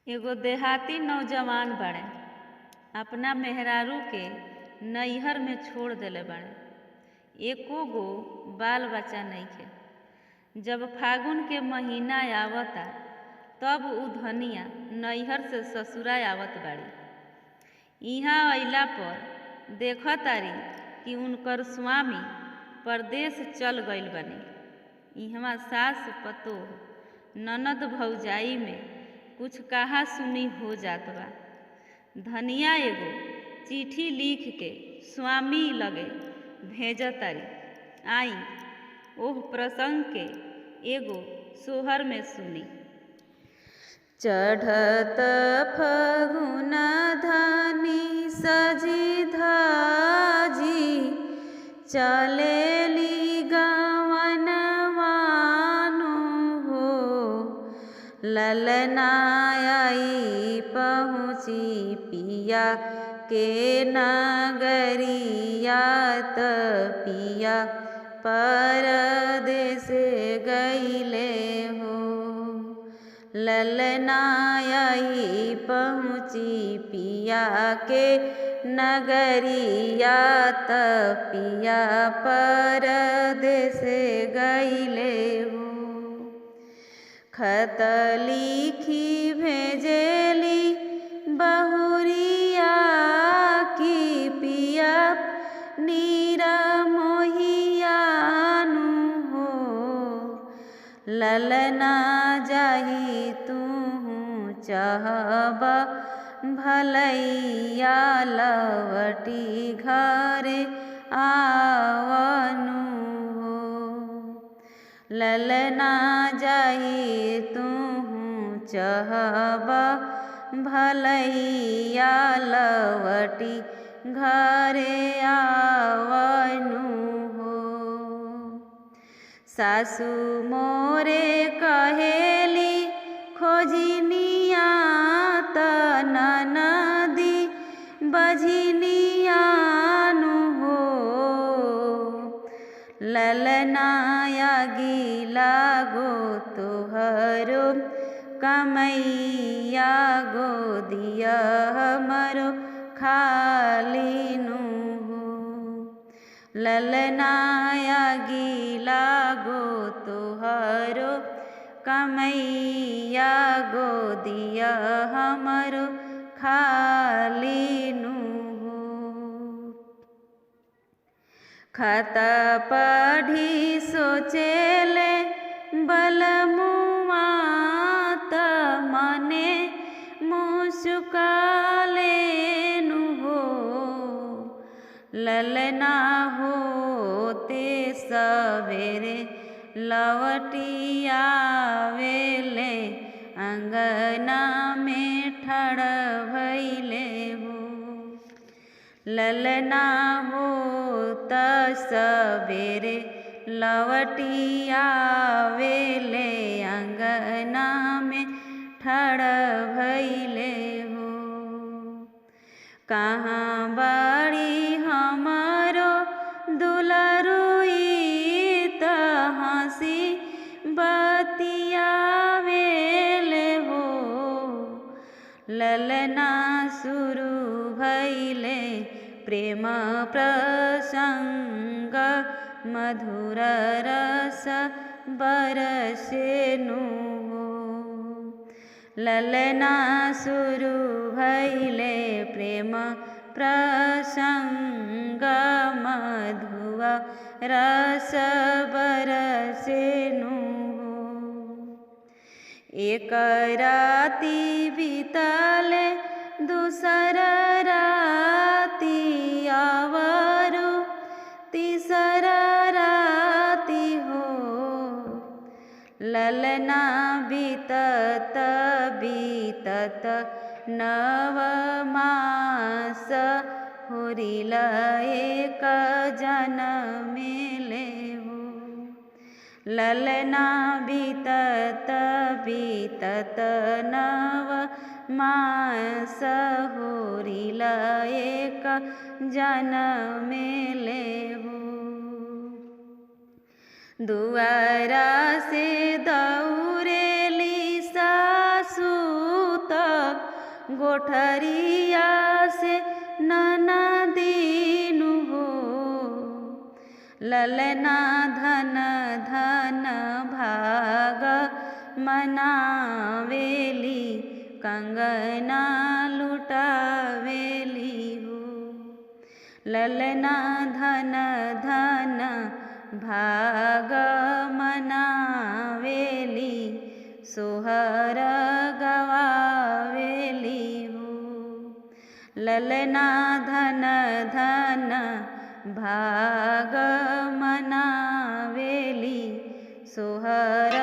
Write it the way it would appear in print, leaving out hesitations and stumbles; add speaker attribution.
Speaker 1: एगो देहाती नौजवान बाड़े अपना मेहरारू के नैहर में छोड़ देले बाड़े। एको गो बाल बच्चा नइखे। जब फागुन के महीना आवता तब उ धनिया नैहर से ससुरा आवत बाड़ी। इहाँ अइला पर देखतारी कि उनकर स्वामी परदेश चल गइल बानी। इहवा सास पतोह ननद भौजाई में कुछ कहा सुनी हो जात बा। धनिया एगो चिट्ठी लिख के स्वामी लगे भेजतारी। आई ओह प्रसंग के एगो सोहर में सुनी।
Speaker 2: चढ़त फगुन धनी सजी धाजी चलेली गवनवानु हो। ललना आई पहुँची पिया के नगरिया त पिया परदेस गइले हो। ललना आई पहुँची पिया के नगरिया त पिया परदेस गइले हो। खत लिखी भेजेली बहुरिया की पिया नीरा मोहियानु हो। ललना जाही तू चाहबा भलैया लवटी घरे आवनु हो। ललना जाही तू चाहबा भलैया लवटी घरे आवनु हो। सासु मोरे कहेली खोजिनिया त ननदी बझिनियानु हो। ललना गिला गो तोहरो कमैया गोदिया हमरो खालिनु हो। ललना गिला गो तोहरो कमैया गोदिया हमरो खालिनु हो। खत पढ़ी सोचेले बलमुआ त मने मुस्कालेनु हो। ललना होते सवेरे लवटी आवेले अंगना में ठड़ भइले हो। ललना होत सवेरे लवटी आवेले अंगना में ठड़ भइले हो। कहाँ बड़ी हमरो दुलरुई त हंसी बतियावेले हो। ललना शुरू भइले प्रेम प्रसंग मधुर रस बरसेनु हो। ललना शुरू भइले प्रेम प्रसंग मधुर रस बरसेनु हो। एक राती बीतले दूसर राती आवरू तीसर राती हो। ललना बीतत बीतत नव मास होरिल एक जनमेले हो। ललना बीतत बीतत नव मास होरिल एक जनमेले हो। दुआरा से दौड़ेली सासू त गोठरिया से ननदीनु हो। ललना धन धन भाग मनावेली कंगना लुटावेली हो। ललना धन धन भाग मनावेली सोहर गवावेली हो। ललना धन धन भाग मनावेली सोहर